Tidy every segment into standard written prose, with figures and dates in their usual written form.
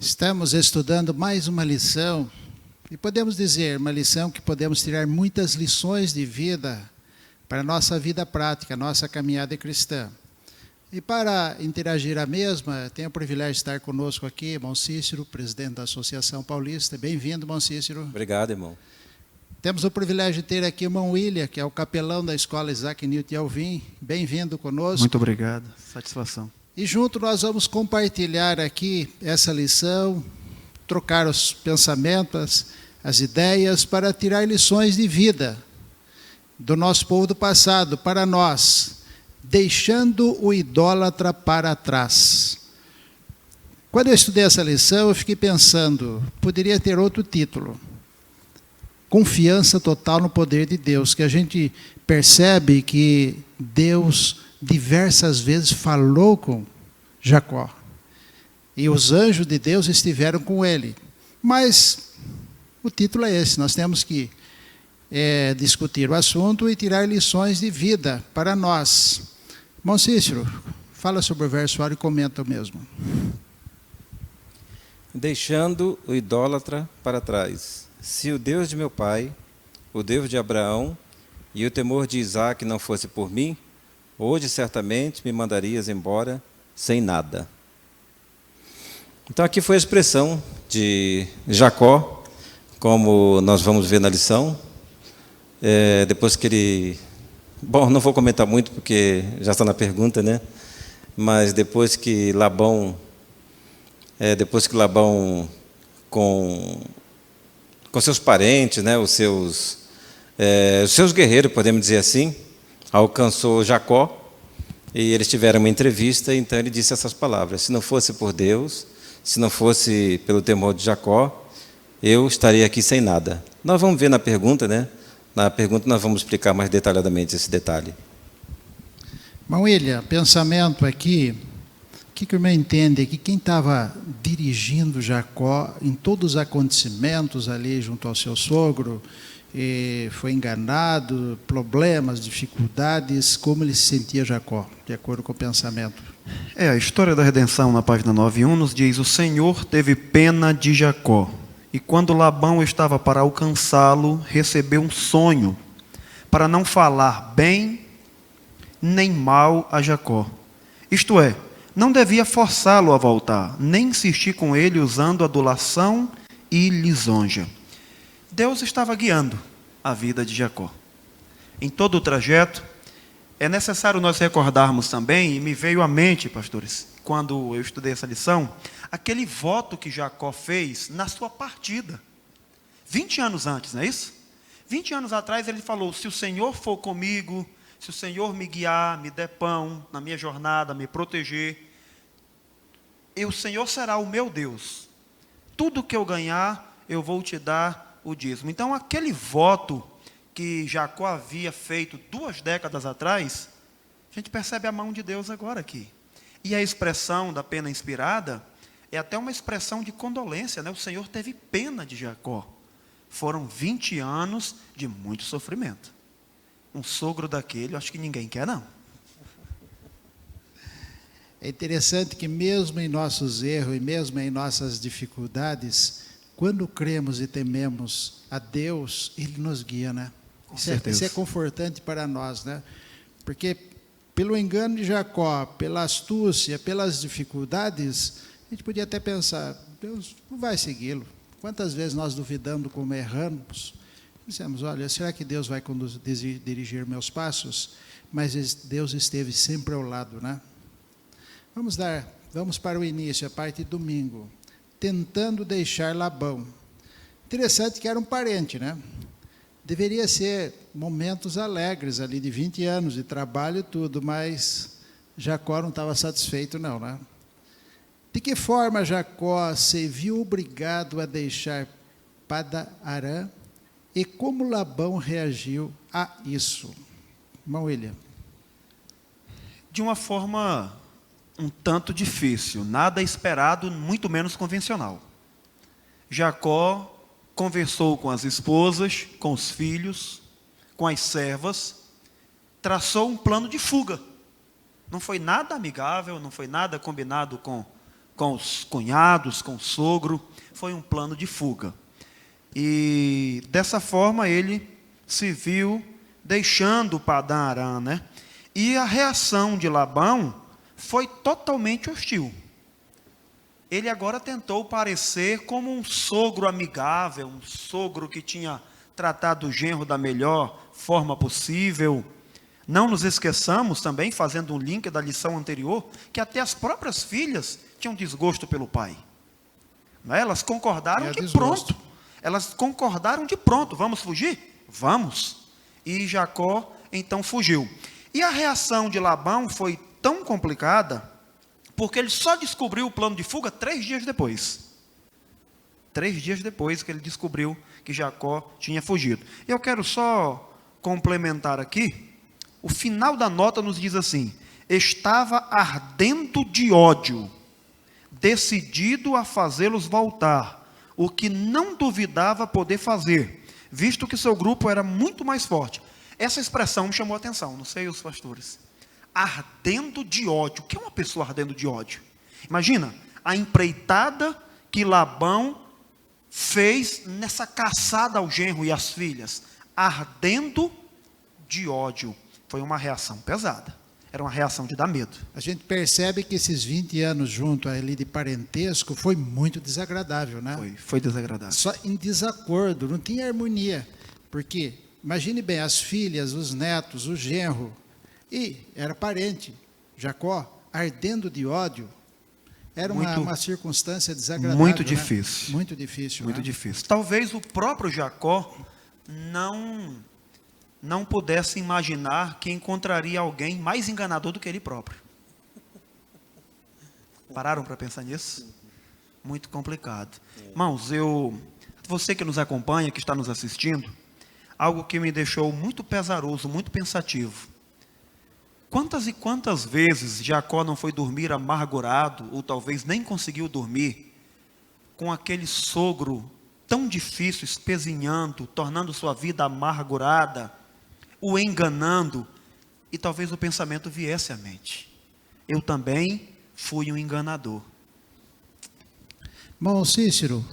Estamos estudando mais uma lição, e podemos dizer, uma lição que podemos tirar muitas lições de vida para a nossa vida prática, a nossa caminhada cristã. E para interagir a mesma, tenho o privilégio de estar conosco aqui, irmão Cícero, presidente da Associação Paulista. Bem-vindo, irmão Cícero. Obrigado, irmão. Temos o privilégio de ter aqui o irmão William, que é o capelão da Escola Isaac Newton e Alvim. Bem-vindo conosco. Muito obrigado, satisfação. E junto nós vamos compartilhar aqui essa lição, trocar os pensamentos, as ideias, para tirar lições de vida do nosso povo do passado, para nós, deixando o idólatra para trás. Quando eu estudei essa lição, eu fiquei pensando, poderia ter outro título. Confiança total no poder de Deus, que a gente percebe que Deus diversas vezes falou com Jacó. E os anjos de Deus estiveram com ele. Mas o título é esse, nós temos que discutir o assunto e tirar lições de vida para nós. Irmão Cícero, fala sobre o verso e comenta o mesmo. Deixando o idólatra para trás. Se o Deus de meu pai, o Deus de Abraão e o temor de Isaque não fosse por mim, hoje certamente me mandarias embora sem nada. Então aqui foi a expressão de Jacó, como nós vamos ver na lição. Depois que ele... Bom, não vou comentar muito porque já está na pergunta, né? Mas depois que Labão com seus parentes, né, os seus guerreiros, podemos dizer assim, alcançou Jacó, e eles tiveram uma entrevista, então ele disse essas palavras: se não fosse por Deus, se não fosse pelo temor de Jacó, eu estaria aqui sem nada. Nós vamos ver na pergunta, né? Na pergunta nós vamos explicar mais detalhadamente esse detalhe. Irmão William, pensamento aqui, o que o irmão entende é que quem estava dirigindo Jacó em todos os acontecimentos ali junto ao seu sogro, foi enganado, problemas, dificuldades, como ele se sentia Jacó, de acordo com o pensamento? A história da redenção na página 9:1 nos diz: o Senhor teve pena de Jacó, e quando Labão estava para alcançá-lo, recebeu um sonho, para não falar bem nem mal a Jacó. Isto é, não devia forçá-lo a voltar, nem insistir com ele usando adulação e lisonja. Deus estava guiando a vida de Jacó. Em todo o trajeto, é necessário nós recordarmos também, e me veio à mente, pastores, quando eu estudei essa lição, aquele voto que Jacó fez na sua partida. 20 anos antes, não é isso? 20 anos atrás ele falou: se o Senhor for comigo, se o Senhor me guiar, me der pão na minha jornada, me proteger, o Senhor será o meu Deus. Tudo que eu ganhar, eu vou te dar o dízimo. Então, aquele voto que Jacó havia feito 2 décadas atrás, a gente percebe a mão de Deus agora aqui. E a expressão da pena inspirada é até uma expressão de condolência, né? O Senhor teve pena de Jacó. Foram 20 anos de muito sofrimento. Um sogro daquele, eu acho que ninguém quer, não. É interessante que mesmo em nossos erros e mesmo em nossas dificuldades, quando cremos e tememos a Deus, Ele nos guia, né? Isso é confortante para nós, né? Porque pelo engano de Jacó, pela astúcia, pelas dificuldades, a gente podia até pensar: Deus não vai segui-lo. Quantas vezes nós duvidamos como erramos? Dizemos: olha, será que Deus vai dirigir meus passos? Mas Deus esteve sempre ao lado, né? Vamos para o início, a parte de domingo. Tentando deixar Labão. Interessante que era um parente, né? Deveria ser momentos alegres ali, de 20 anos de trabalho e tudo, mas Jacó não estava satisfeito não, né? De que forma Jacó se viu obrigado a deixar Padan-Arã e como Labão reagiu a isso? Irmão William. De uma forma um tanto difícil, nada esperado, muito menos convencional. Jacó conversou com as esposas, com os filhos, com as servas, traçou um plano de fuga. Não foi nada amigável, não foi nada combinado com com os cunhados, com o sogro. Foi um plano de fuga. E dessa forma ele se viu deixando Padã Arã, né? E a reação de Labão foi totalmente hostil. Ele agora tentou parecer como um sogro amigável, um sogro que tinha tratado o genro da melhor forma possível. Não nos esqueçamos também, fazendo um link da lição anterior, que até as próprias filhas tinham desgosto pelo pai. Elas concordaram de pronto. Elas concordaram de pronto. Vamos fugir? Vamos. E Jacó então fugiu. E a reação de Labão foi tão complicada, porque ele só descobriu o plano de fuga 3 dias depois. 3 dias depois que ele descobriu que Jacó tinha fugido. Eu quero só complementar aqui. O final da nota nos diz assim: estava ardendo de ódio, decidido a fazê-los voltar, o que não duvidava poder fazer, visto que seu grupo era muito mais forte. Essa expressão me chamou a atenção, não sei os pastores. Ardendo de ódio. O que é uma pessoa ardendo de ódio? Imagina, a empreitada que Labão fez nessa caçada ao genro e às filhas. Ardendo de ódio. Foi uma reação pesada. Era uma reação de dar medo. A gente percebe que esses 20 anos junto ali de parentesco foi muito desagradável, né? Foi desagradável. Só em desacordo, não tinha harmonia. Porque, imagine bem, as filhas, os netos, o genro, e era parente, Jacó, ardendo de ódio. Era uma circunstância desagradável. Muito difícil. Né? Muito difícil. Muito né? difícil. Talvez o próprio Jacó não pudesse imaginar que encontraria alguém mais enganador do que ele próprio. Pararam para pensar nisso? Muito complicado. Irmãos, você que nos acompanha, que está nos assistindo, algo que me deixou muito pesaroso, muito pensativo. Quantas e quantas vezes Jacó não foi dormir amargurado, ou talvez nem conseguiu dormir, com aquele sogro tão difícil, espezinhando, tornando sua vida amargurada, o enganando, e talvez o pensamento viesse à mente: eu também fui um enganador. Bom, Cícero,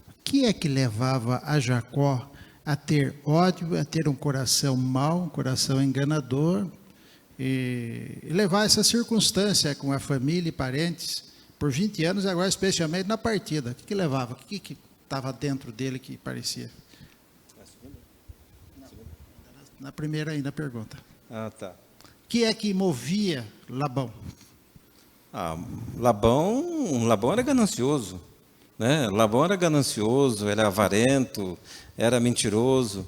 o que é que levava a Jacó a ter ódio, a ter um coração mau, um coração enganador, e levar essa circunstância com a família e parentes por 20 anos, agora especialmente na partida? O que levava? O que estava dentro dele que parecia? Na primeira ainda a pergunta. Ah, tá. O que é que movia Labão? Labão era ganancioso, né? Labão era ganancioso, era avarento, era mentiroso.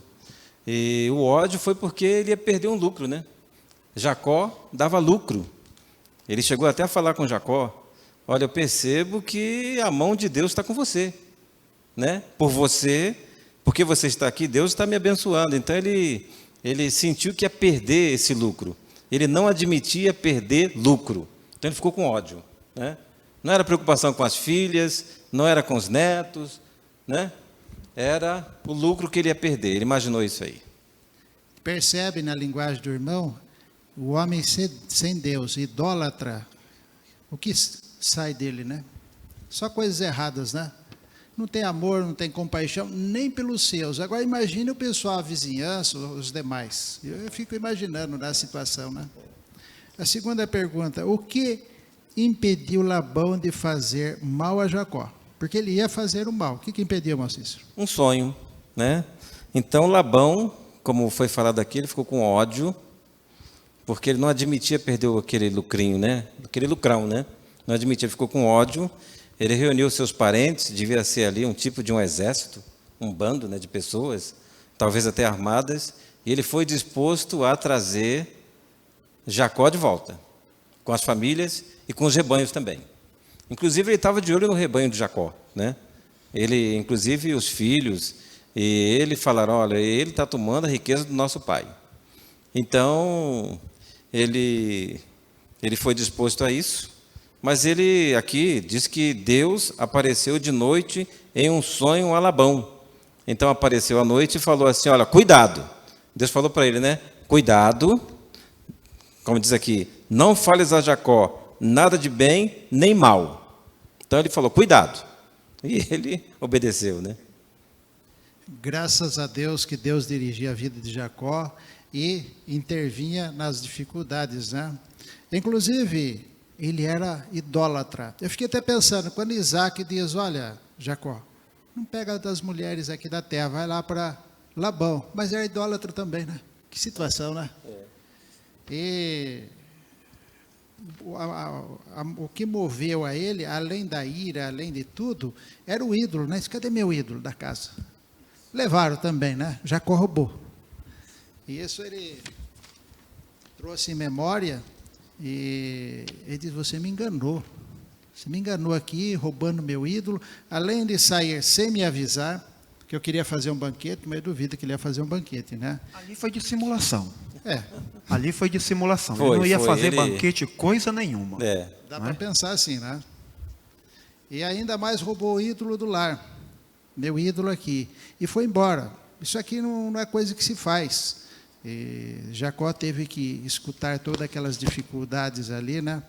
E o ódio foi porque ele ia perder um lucro, né? Jacó dava lucro. Ele chegou até a falar com Jacó: olha, eu percebo que a mão de Deus está com você, né? Porque você está aqui, Deus está me abençoando. Então ele sentiu que ia perder esse lucro. Ele não admitia perder lucro. Então ele ficou com ódio, né? Não era preocupação com as filhas, não era com os netos, né? Era o lucro que ele ia perder. Ele imaginou isso aí. Percebe na linguagem do irmão, o homem sem Deus, idólatra, o que sai dele, né? Só coisas erradas, né? Não tem amor, não tem compaixão, nem pelos seus. Agora imagine o pessoal, a vizinhança, os demais. Eu fico imaginando na situação, né? A segunda pergunta: o que impediu Labão de fazer mal a Jacó? Porque ele ia fazer o mal. O que impediu, irmão Cícero? Um sonho, né? Então Labão, como foi falado aqui, ele ficou com ódio, porque ele não admitia perder aquele lucrinho, né? Aquele lucrão, né? Não admitia, ele ficou com ódio. Ele reuniu seus parentes, devia ser ali um tipo de um exército, um bando, né, de pessoas, talvez até armadas, e ele foi disposto a trazer Jacó de volta, com as famílias e com os rebanhos também. Inclusive, ele estava de olho no rebanho de Jacó, né? Ele, inclusive, os filhos, e ele falaram: olha, ele está tomando a riqueza do nosso pai. Então, ele foi disposto a isso. Mas ele aqui diz que Deus apareceu de noite em um sonho a Labão. Então apareceu à noite e falou assim: olha, cuidado. Deus falou para ele, né? Cuidado, como diz aqui, não fales a Jacó nada de bem nem mal. Então ele falou, cuidado. E ele obedeceu, né? Graças a Deus que Deus dirigia a vida de Jacó e intervinha nas dificuldades, né? Inclusive, ele era idólatra. Eu fiquei até pensando, quando Isaac diz, olha, Jacó, não pega das mulheres aqui da terra, vai lá para Labão. Mas era idólatra também, né? Que situação, né? E o que moveu a ele, além da ira, além de tudo, era o ídolo, né? Cadê meu ídolo da casa? Levaram também, né? Jacó roubou. E isso ele trouxe em memória e ele disse, você me enganou. Você me enganou aqui, roubando meu ídolo, além de sair sem me avisar, que eu queria fazer um banquete, mas eu duvido que ele ia fazer um banquete, né? Ali foi de simulação. É. Ali foi de simulação. Ele não ia fazer banquete coisa nenhuma. Dá para pensar assim, né? E ainda mais roubou o ídolo do lar. Meu ídolo aqui. E foi embora. Isso aqui não é coisa que se faz. E Jacó teve que escutar todas aquelas dificuldades ali, né?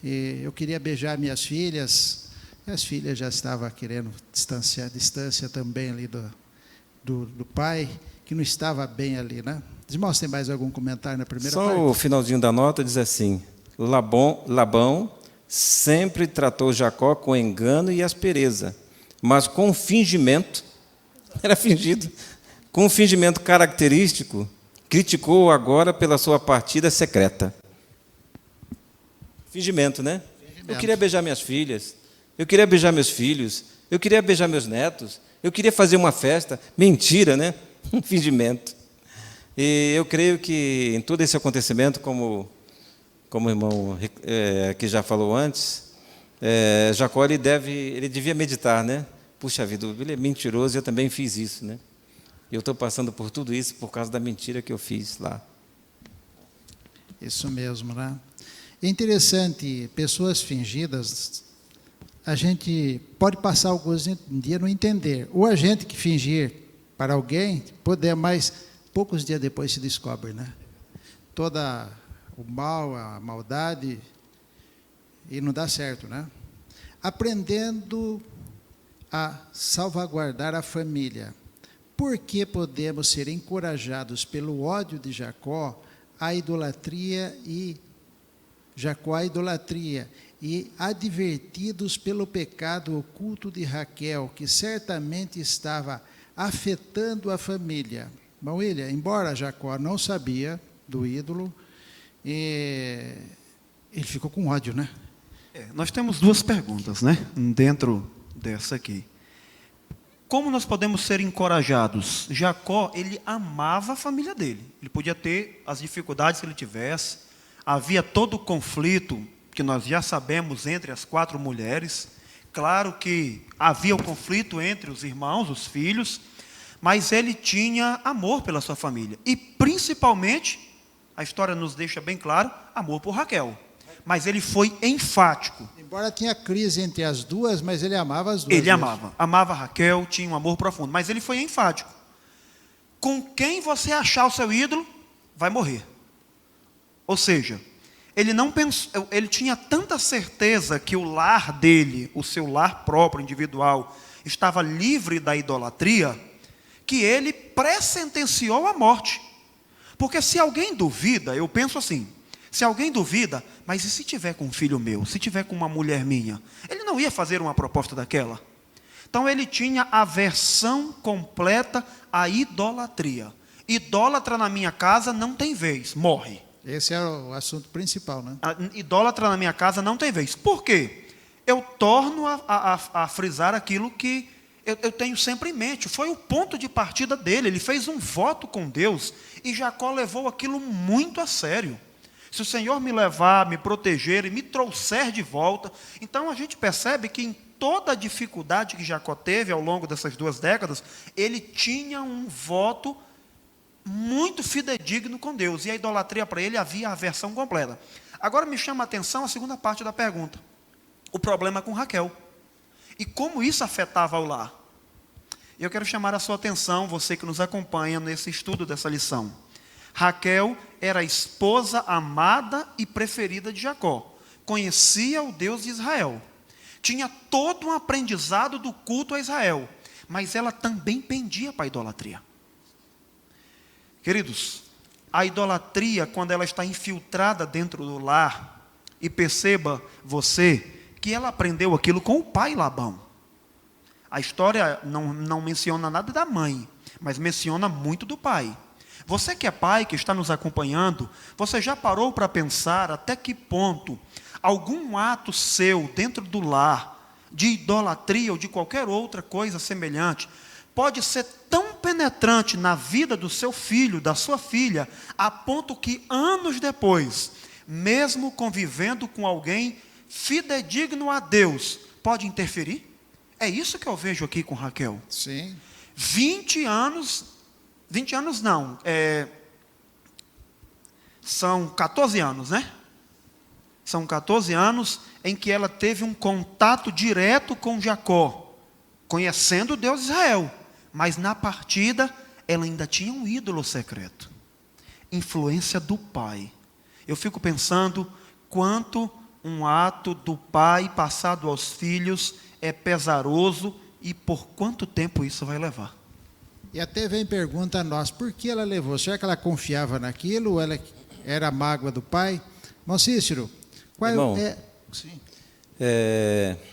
E eu queria beijar minhas filhas. As filhas já estavam querendo distância também ali do pai, que não estava bem ali, né? Os irmãos, tem mais algum comentário na primeira parte? Só o finalzinho da nota diz assim, Labão sempre tratou Jacó com engano e aspereza, mas com fingimento, era fingido, com um fingimento característico, criticou agora pela sua partida secreta. Fingimento, né? Eu queria beijar minhas filhas, eu queria beijar meus filhos, eu queria beijar meus netos, eu queria fazer uma festa. Mentira, né? Um fingimento. E eu creio que em todo esse acontecimento, como o irmão que já falou antes, Jacó ele devia meditar, né? Puxa vida, ele é mentiroso e eu também fiz isso, né? Eu estou passando por tudo isso por causa da mentira que eu fiz lá. Isso mesmo, né? É interessante, pessoas fingidas, a gente pode passar alguns dias não entender. Ou a gente que fingir para alguém, poder, mas poucos dias depois se descobre, né? Toda o mal, a maldade, e não dá certo, né? Aprendendo a salvaguardar a família. Por que podemos ser encorajados pelo ódio de Jacó à idolatria e advertidos pelo pecado oculto de Raquel, que certamente estava afetando a família? Bom, William, embora Jacó não sabia do ídolo, ele ficou com ódio, né? Nós temos duas perguntas, né? Dentro dessa aqui. Como nós podemos ser encorajados? Jacó, ele amava a família dele. Ele podia ter as dificuldades que ele tivesse. Havia todo o conflito que nós já sabemos entre as 4 mulheres. Claro que havia o conflito entre os irmãos, os filhos, mas ele tinha amor pela sua família. E, principalmente, a história nos deixa bem claro, amor por Raquel. Mas ele foi enfático. Embora tinha crise entre as duas, mas ele amava as duas. Ele amava Raquel, tinha um amor profundo, mas ele foi enfático. Com quem você achar o seu ídolo, vai morrer. Ou seja, ele não pensou, ele tinha tanta certeza que o lar dele, o seu lar próprio, individual, estava livre da idolatria, que ele pressentenciou a morte. Porque se alguém duvida, eu penso assim, se alguém duvida, mas e se tiver com um filho meu, se tiver com uma mulher minha, ele não ia fazer uma proposta daquela? Então ele tinha aversão completa à idolatria. Idólatra na minha casa não tem vez, morre. Esse é o assunto principal, né? Idólatra na minha casa não tem vez. Por quê? Eu torno a frisar aquilo que eu tenho sempre em mente. Foi o ponto de partida dele. Ele fez um voto com Deus e Jacó levou aquilo muito a sério. Se o Senhor me levar, me proteger e me trouxer de volta, então a gente percebe que em toda a dificuldade que Jacó teve ao longo dessas 2 décadas, ele tinha um voto muito fidedigno com Deus, e a idolatria para ele havia aversão completa. Agora me chama a atenção a segunda parte da pergunta, o problema com Raquel, e como isso afetava o lar. Eu quero chamar a sua atenção, você que nos acompanha nesse estudo dessa lição. Raquel era a esposa amada e preferida de Jacó, conhecia o Deus de Israel. tinha todo um aprendizado do culto a Israel, mas ela também pendia para a idolatria. Queridos, a idolatria, quando ela está infiltrada dentro do lar, e perceba você que ela aprendeu aquilo com o pai Labão. A história não menciona nada da mãe, mas menciona muito do pai. Você que é pai, que está nos acompanhando, você já parou para pensar até que ponto algum ato seu dentro do lar, de idolatria ou de qualquer outra coisa semelhante, pode ser tão penetrante na vida do seu filho, da sua filha, a ponto que anos depois, mesmo convivendo com alguém fidedigno a Deus, pode interferir? É isso que eu vejo aqui com Raquel. Sim. 20 anos não, são 14 anos, né? São 14 anos em que ela teve um contato direto com Jacó, conhecendo o Deus de Israel, mas na partida ela ainda tinha um ídolo secreto, influência do pai. Eu fico pensando quanto um ato do pai passado aos filhos é pesaroso e por quanto tempo isso vai levar. E até vem pergunta a nós, por que ela levou? Será que ela confiava naquilo ou ela era a mágoa do pai? Irmão Cícero, qual Irmão, é... Sim.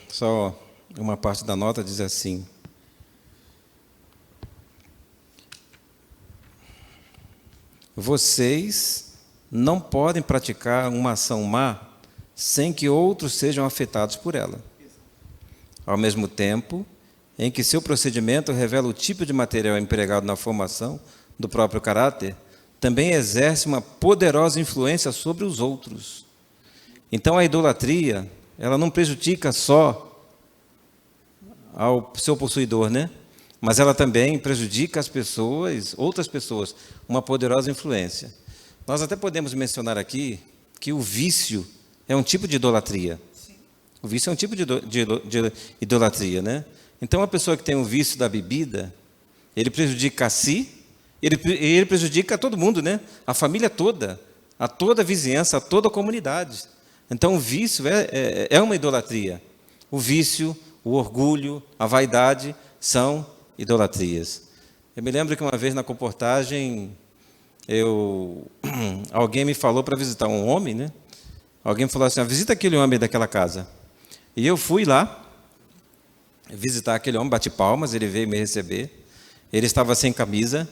Só uma parte da nota diz assim: vocês não podem praticar uma ação má sem que outros sejam afetados por ela. Ao mesmo tempo em que seu procedimento revela o tipo de material empregado na formação do próprio caráter, também exerce uma poderosa influência sobre os outros. Então a idolatria, ela não prejudica só ao seu possuidor, né? Mas ela também prejudica as pessoas, outras pessoas, uma poderosa influência. Nós até podemos mencionar aqui que o vício é um tipo de idolatria. O vício é um tipo de idolatria, né? Então, a pessoa que tem o vício da bebida, ele prejudica a si, ele prejudica a todo mundo, né? A família toda, a toda a vizinhança, a toda a comunidade. Então, o vício é uma idolatria. O vício, o orgulho, a vaidade são idolatrias. Eu me lembro que uma vez na comportagem, alguém me falou para visitar um homem, né? Alguém me falou assim: visita aquele homem daquela casa. E eu fui lá visitar aquele homem, bati palmas, ele veio me receber. Ele estava sem camisa,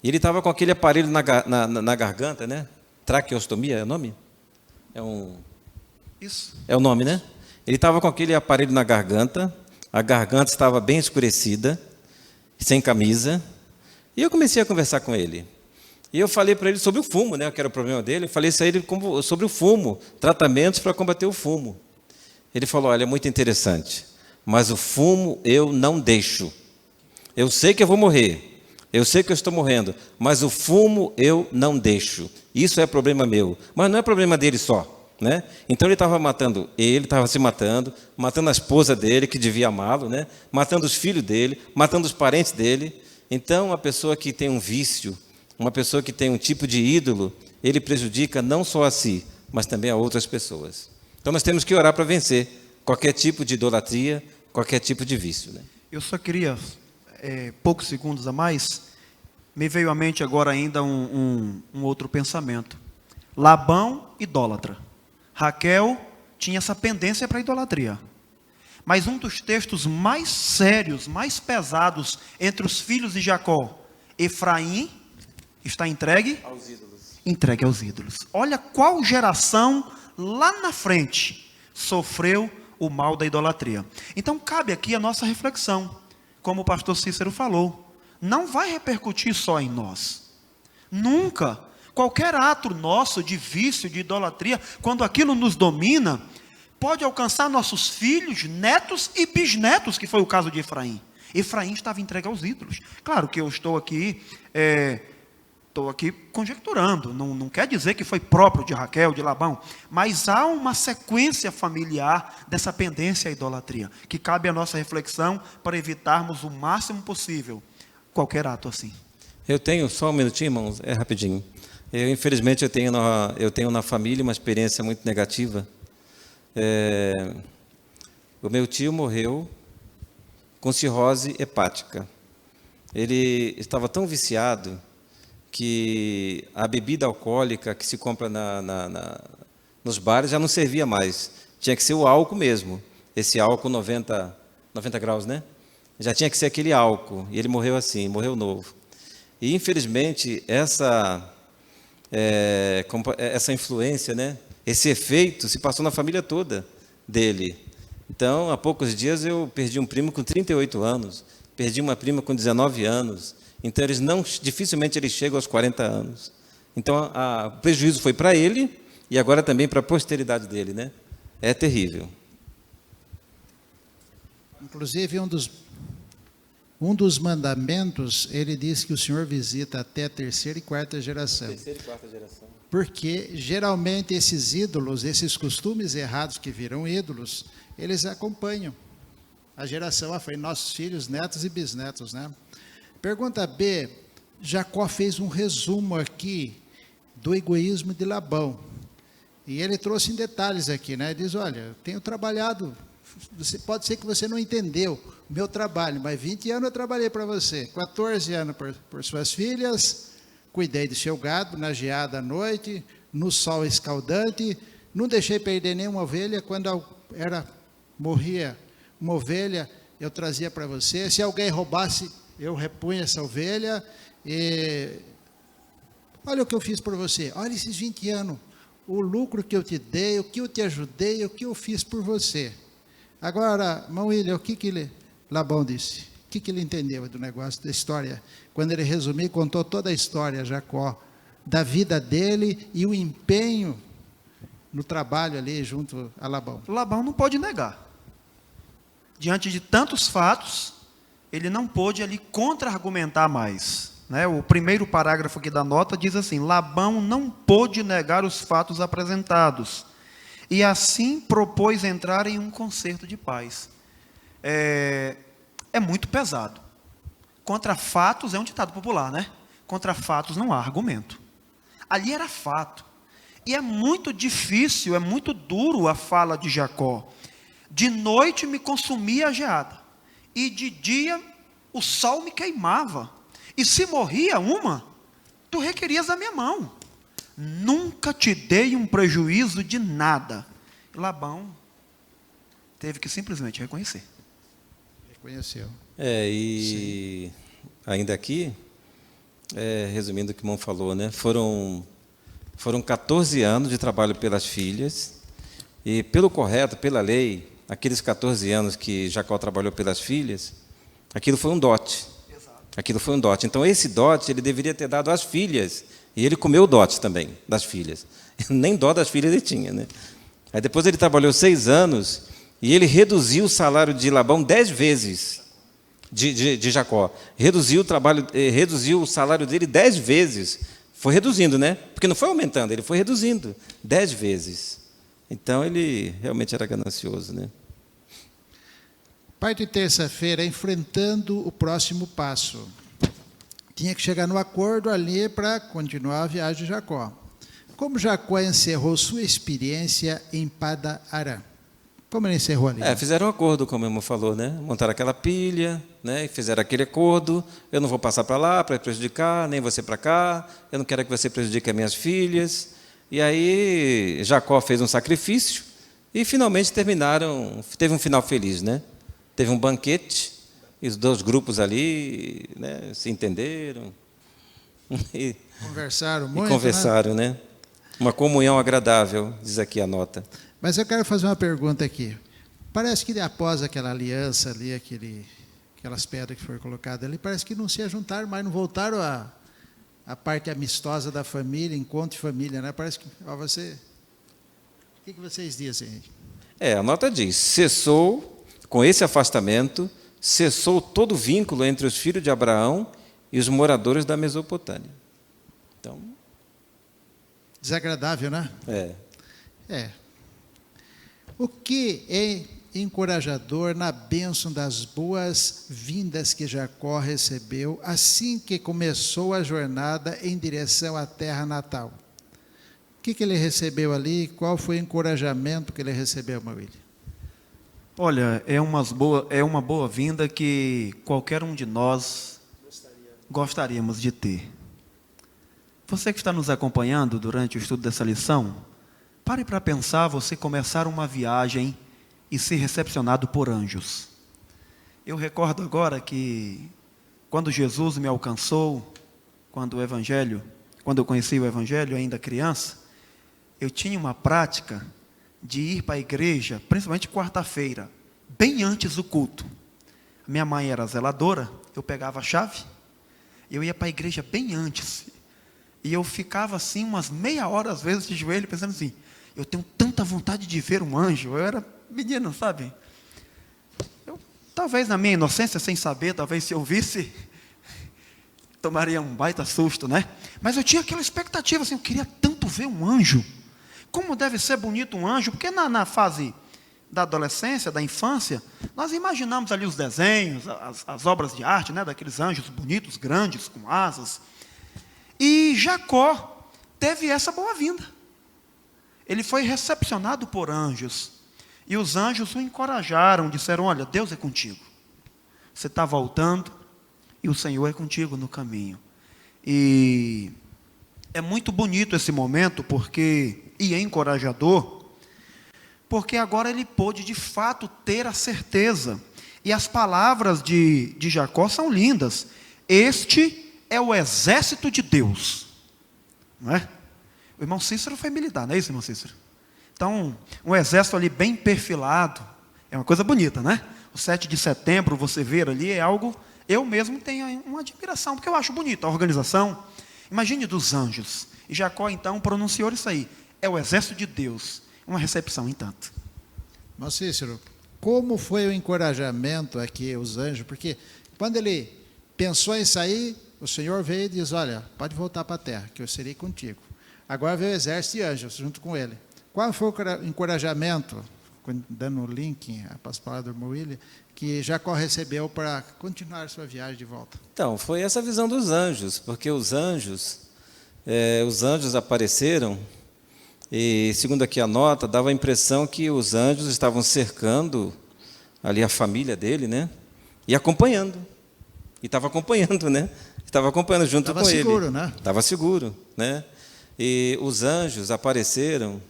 e ele estava com aquele aparelho na garganta, né? Traqueostomia é o nome? Isso. É o nome, né? Ele estava com aquele aparelho na garganta, a garganta estava bem escurecida, sem camisa, e eu comecei a conversar com ele. E eu falei para ele sobre o fumo, né? Que era o problema dele. Eu falei a ele sobre o fumo, tratamentos para combater o fumo. Ele falou: olha, é muito interessante, mas o fumo eu não deixo. Eu sei que eu vou morrer, eu sei que eu estou morrendo, mas o fumo eu não deixo. Isso é problema meu, mas não é problema dele só, né? Então ele estava se matando a esposa dele, que devia amá-lo, né? Matando os filhos dele, matando os parentes dele. Então, a pessoa que tem um vício, uma pessoa que tem um tipo de ídolo, ele prejudica não só a si, mas também a outras pessoas. Então, nós temos que orar para vencer qualquer tipo de idolatria, qualquer tipo de vício, né? Eu só queria, poucos segundos a mais, me veio à mente agora ainda um outro pensamento. Labão, idólatra. Raquel tinha essa pendência para a idolatria. Mas um dos textos mais sérios, mais pesados entre os filhos de Jacó, Efraim, está entregue aos ídolos. Entregue aos ídolos. Olha qual geração lá na frente sofreu o mal da idolatria. Então cabe aqui a nossa reflexão, como o pastor Cícero falou, não vai repercutir só em nós. Nunca. Qualquer ato nosso de vício, de idolatria, quando aquilo nos domina, pode alcançar nossos filhos, netos e bisnetos, que foi o caso de Efraim. Efraim estava entregue aos ídolos. Claro que eu estou aqui conjecturando, não quer dizer que foi próprio de Raquel, de Labão, mas há uma sequência familiar dessa pendência à idolatria, que cabe à nossa reflexão para evitarmos o máximo possível qualquer ato assim. Eu tenho, só um minutinho, irmãos, rapidinho. Infelizmente, eu tenho na família uma experiência muito negativa. o meu tio morreu com cirrose hepática. Ele estava tão viciado que a bebida alcoólica que se compra nos bares já não servia mais. Tinha que ser o álcool mesmo. Esse álcool 90 graus, né? Já tinha que ser aquele álcool. E ele morreu assim, morreu novo. E, infelizmente, essa influência, né? Esse efeito se passou na família toda dele. Então, há poucos dias eu perdi um primo com 38 anos, perdi uma prima com 19 anos. Então, dificilmente eles chegam aos 40 anos. Então, o prejuízo foi para ele e agora também para a posteridade dele, né? É terrível. Inclusive, um dos mandamentos, ele diz que o Senhor visita até a terceira e quarta geração. Terceira e quarta geração. Porque, geralmente, esses ídolos, esses costumes errados que viram ídolos, eles acompanham a geração, foi nossos filhos, netos e bisnetos, né? Pergunta B, Jacó fez um resumo aqui do egoísmo de Labão. E ele trouxe em detalhes aqui, né? Ele diz, olha, tenho trabalhado, pode ser que você não entendeu o meu trabalho, mas 20 anos eu trabalhei para você, 14 anos por suas filhas, cuidei do seu gado na geada à noite, no sol escaldante, não deixei perder nenhuma ovelha, quando morria uma ovelha, eu trazia para você, se alguém roubasse, eu repunha essa ovelha, e olha o que eu fiz por você, olha esses 20 anos, o lucro que eu te dei, o que eu te ajudei, o que eu fiz por você. Agora, irmão William, o que Labão disse? O que ele entendeu do negócio, da história? Quando ele resumiu, contou toda a história, Jacó, da vida dele e o empenho no trabalho ali junto a Labão. Labão não pode negar. Diante de tantos fatos, ele não pôde ali contra-argumentar mais. Né? O primeiro parágrafo aqui da nota diz assim, Labão não pôde negar os fatos apresentados, e assim propôs entrar em um concerto de paz. É muito pesado. Contra fatos é um ditado popular, né? Contra fatos não há argumento. Ali era fato. E é muito difícil, é muito duro a fala de Jacó. De noite me consumia a geada, e de dia o sol me queimava. E se morria uma, tu requerias a minha mão. Nunca te dei um prejuízo de nada. E Labão teve que simplesmente reconhecer. Reconheceu. E sim, ainda aqui, resumindo o que o irmão falou, né? Foram 14 anos de trabalho pelas filhas, e pelo correto, pela lei, aqueles 14 anos que Jacó trabalhou pelas filhas, aquilo foi um dote. Aquilo foi um dote. Então, esse dote ele deveria ter dado às filhas, e ele comeu o dote também das filhas. Nem dó das filhas ele tinha, né? Aí depois ele trabalhou 6 anos, e ele reduziu o salário de Labão 10 vezes, de Jacó. Reduziu o salário dele 10 vezes. Foi reduzindo, né? Porque não foi aumentando, ele foi reduzindo 10 vezes. Então, ele realmente era ganancioso, né? Parte de terça-feira, enfrentando o próximo passo. Tinha que chegar no acordo ali para continuar a viagem de Jacó. Como Jacó encerrou sua experiência em Pada-Arã? Como ele encerrou ali? Fizeram um acordo, como o irmão falou, né? Montaram aquela pilha, né? E fizeram aquele acordo. Eu não vou passar para lá para prejudicar, nem você para cá. Eu não quero que você prejudique as minhas filhas. E aí Jacó fez um sacrifício e finalmente teve um final feliz, né? Teve um banquete, e os 2 grupos ali, né, se entenderam. E conversaram muito, conversaram, né? Uma comunhão agradável, diz aqui a nota. Mas eu quero fazer uma pergunta aqui. Parece que após aquela aliança ali, aquelas pedras que foram colocadas ali, parece que não se juntaram mais, não voltaram a parte amistosa da família, encontro de família, né? Parece que você... O que vocês dizem? A nota diz, cessou, com esse afastamento, cessou todo vínculo entre os filhos de Abraão e os moradores da Mesopotâmia. Então... desagradável, né? É. O que é encorajador na bênção das boas-vindas que Jacó recebeu assim que começou a jornada em direção à terra natal? O que ele recebeu ali? Qual foi o encorajamento que ele recebeu, Maurílio? Olha, é uma boa-vinda que qualquer um de nós gostaríamos de ter. Você que está nos acompanhando durante o estudo dessa lição, pare para pensar você começar uma viagem e ser recepcionado por anjos. Eu recordo agora que quando Jesus me alcançou, quando eu conheci o Evangelho ainda criança, eu tinha uma prática de ir para a igreja, principalmente quarta-feira, bem antes do culto. Minha mãe era zeladora, eu pegava a chave, eu ia para a igreja bem antes, e eu ficava assim umas meia hora às vezes de joelho, pensando assim, eu tenho tanta vontade de ver um anjo. Eu era menino, sabe? Eu, talvez na minha inocência, sem saber, talvez se eu visse, tomaria um baita susto, né? Mas eu tinha aquela expectativa, assim, eu queria tanto ver um anjo. Como deve ser bonito um anjo, porque na fase da adolescência, da infância, nós imaginamos ali os desenhos, as obras de arte, né, daqueles anjos bonitos, grandes, com asas. E Jacó teve essa boa-vinda. Ele foi recepcionado por anjos. E os anjos o encorajaram, disseram, olha, Deus é contigo. Você está voltando e o Senhor é contigo no caminho. E é muito bonito esse momento, e é encorajador, porque agora ele pôde de fato ter a certeza. E as palavras de Jacó são lindas. Este é o exército de Deus. Não é? O irmão Cícero foi militar, não é isso, irmão Cícero? Então, um exército ali bem perfilado, é uma coisa bonita, né? O 7 de setembro, você ver ali, é algo, eu mesmo tenho uma admiração, porque eu acho bonito a organização. Imagine dos anjos. E Jacó, então, pronunciou isso aí. É o exército de Deus. Uma recepção em tanto. Irmão Cícero, como foi o encorajamento aqui, os anjos? Porque quando ele pensou em sair, o Senhor veio e diz, olha, pode voltar para a terra, que eu serei contigo. Agora veio o exército de anjos junto com ele. Qual foi o encorajamento, dando o link para as palavras do irmão William, que Jacó recebeu para continuar sua viagem de volta? Então, foi essa visão dos anjos, porque os anjos apareceram, e segundo aqui a nota, dava a impressão que os anjos estavam cercando ali a família dele, né? E acompanhando. E estava acompanhando, né? Estava acompanhando junto com ele. Estava seguro, né? Estava seguro, né? E os anjos apareceram,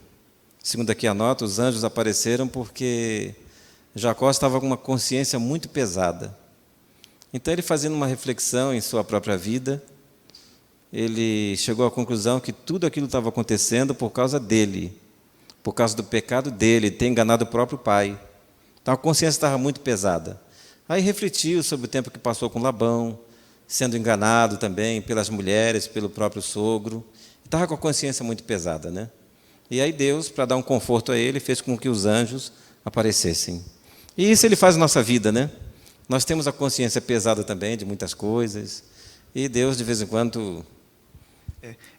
segundo aqui a nota, os anjos apareceram porque Jacó estava com uma consciência muito pesada. Então, ele fazendo uma reflexão em sua própria vida, ele chegou à conclusão que tudo aquilo estava acontecendo por causa dele, por causa do pecado dele, ter enganado o próprio pai. Então, a consciência estava muito pesada. Aí refletiu sobre o tempo que passou com Labão, sendo enganado também pelas mulheres, pelo próprio sogro. Estava com a consciência muito pesada, né? E aí Deus, para dar um conforto a ele, fez com que os anjos aparecessem. E isso ele faz na nossa vida, né? Nós temos a consciência pesada também de muitas coisas, e Deus, de vez em quando...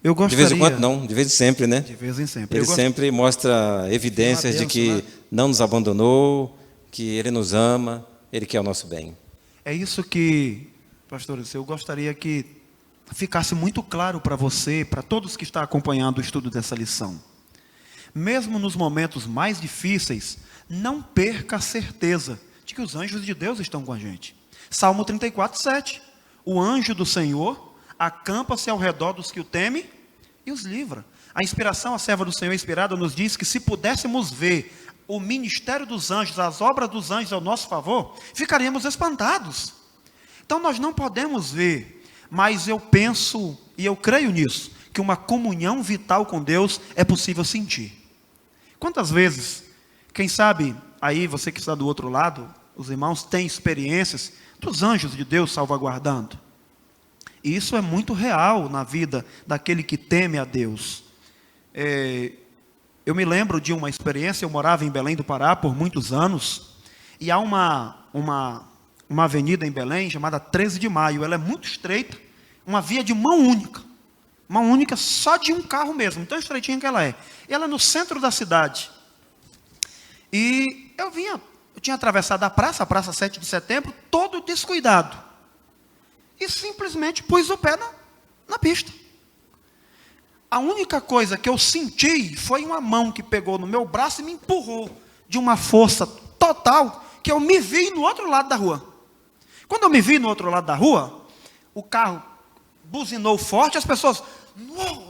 Eu gostaria... De vez em quando não, de vez em sempre, né? De vez em sempre. Ele sempre mostra evidências de que não nos abandonou, que Ele nos ama, Ele quer o nosso bem. É isso que, pastores, eu gostaria que ficasse muito claro para você, para todos que estão acompanhando o estudo dessa lição. Mesmo nos momentos mais difíceis, não perca a certeza de que os anjos de Deus estão com a gente. Salmo 34, 7. O anjo do Senhor acampa-se ao redor dos que o temem e os livra. A inspiração, a serva do Senhor inspirada, nos diz que se pudéssemos ver o ministério dos anjos, as obras dos anjos ao nosso favor, ficaríamos espantados. Então nós não podemos ver, mas eu penso, e eu creio nisso, que uma comunhão vital com Deus é possível sentir. Quantas vezes, quem sabe, aí você que está do outro lado, os irmãos têm experiências dos anjos de Deus salvaguardando. E isso é muito real na vida daquele que teme a Deus. Eu me lembro de uma experiência, eu morava em Belém do Pará por muitos anos, e há uma avenida em Belém chamada 13 de Maio, ela é muito estreita, uma via de mão única só de um carro mesmo, tão estreitinha que ela é. Ela é no centro da cidade. E eu tinha atravessado a praça 7 de setembro, todo descuidado. E simplesmente pus o pé na pista. A única coisa que eu senti foi uma mão que pegou no meu braço e me empurrou de uma força total que eu me vi no outro lado da rua. Quando eu me vi no outro lado da rua, o carro buzinou forte, as pessoas,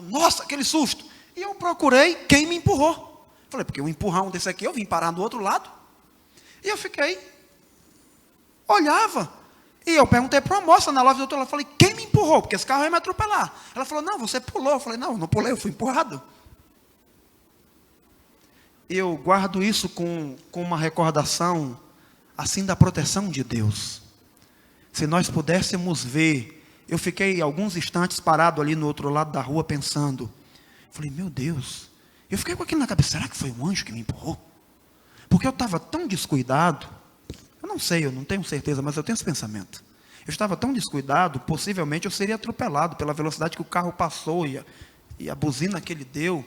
nossa, aquele susto. E eu procurei quem me empurrou. Falei, porque um empurrão desse aqui, eu vim parar do outro lado. E eu fiquei, olhava. E eu perguntei para uma moça na loja do outro lado, falei, quem me empurrou? Porque esse carro ia me atropelar. Ela falou, não, você pulou. Eu falei, não pulei, eu fui empurrado. Eu guardo isso com uma recordação, assim, da proteção de Deus. Se nós pudéssemos ver, eu fiquei alguns instantes parado ali no outro lado da rua pensando. Falei, meu Deus, eu fiquei com aquilo na cabeça, será que foi um anjo que me empurrou? Porque eu estava tão descuidado, eu não sei, eu não tenho certeza, mas eu tenho esse pensamento. Eu estava tão descuidado, possivelmente eu seria atropelado pela velocidade que o carro passou e a buzina que ele deu.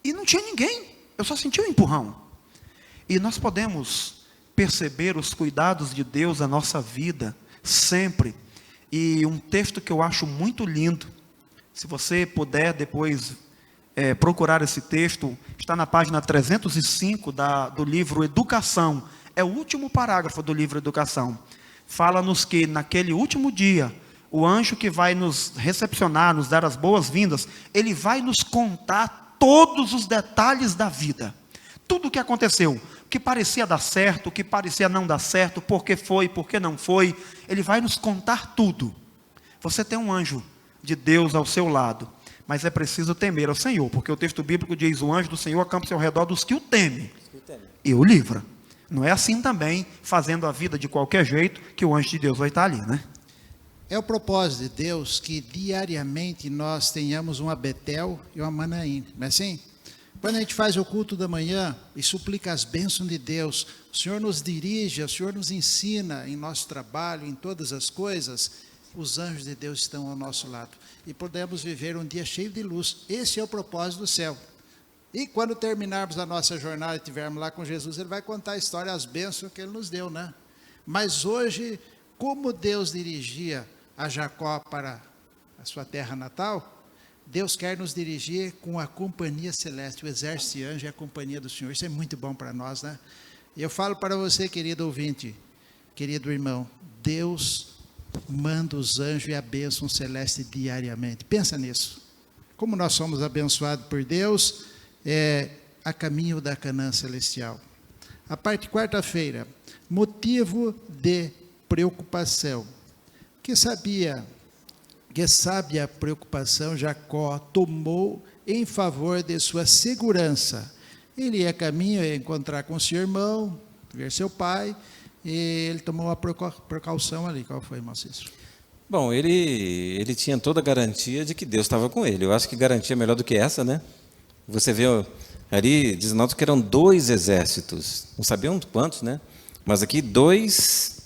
E não tinha ninguém, eu só senti um empurrão. E nós podemos perceber os cuidados de Deus na nossa vida, sempre. E um texto que eu acho muito lindo, se você puder depois procurar esse texto, está na página 305 do livro Educação. É o último parágrafo do livro Educação. Fala-nos que naquele último dia, o anjo que vai nos recepcionar, nos dar as boas-vindas, ele vai nos contar todos os detalhes da vida. Tudo o que aconteceu, o que parecia dar certo, o que parecia não dar certo, por que foi, por que não foi, ele vai nos contar tudo. Você tem um anjo de Deus ao seu lado, mas é preciso temer ao Senhor, porque o texto bíblico diz, o anjo do Senhor acampa-se ao redor dos que o temem e o livra. Não é assim também, fazendo a vida de qualquer jeito, que o anjo de Deus vai estar ali, né? É o propósito de Deus que diariamente nós tenhamos uma Betel e uma Manaim, não é assim? Quando a gente faz o culto da manhã e suplica as bênçãos de Deus, o Senhor nos dirige, o Senhor nos ensina em nosso trabalho, em todas as coisas, os anjos de Deus estão ao nosso lado. E podemos viver um dia cheio de luz. Esse é o propósito do céu. E quando terminarmos a nossa jornada e estivermos lá com Jesus, Ele vai contar a história, as bênçãos que Ele nos deu, né? Mas hoje, como Deus dirigia a Jacó para a sua terra natal, Deus quer nos dirigir com a companhia celeste, o exército de anjos e a companhia do Senhor. Isso é muito bom para nós, né? E eu falo para você, querido ouvinte, querido irmão, Deus manda os anjos e a bênção celeste diariamente. Pensa nisso. Como nós somos abençoados por Deus, a caminho da Canaã celestial. A parte quarta-feira, motivo de preocupação. Que sábia preocupação Jacó tomou em favor de sua segurança. Ele ia a caminho, ia encontrar com seu irmão, ver seu pai, e ele tomou uma precaução ali. Qual foi, irmão Cícero? Bom, ele tinha toda a garantia de que Deus estava com ele. Eu acho que garantia melhor do que essa, né? Você vê ali, diz nota que eram 2 exércitos. Não sabiam quantos, né? Mas aqui 2,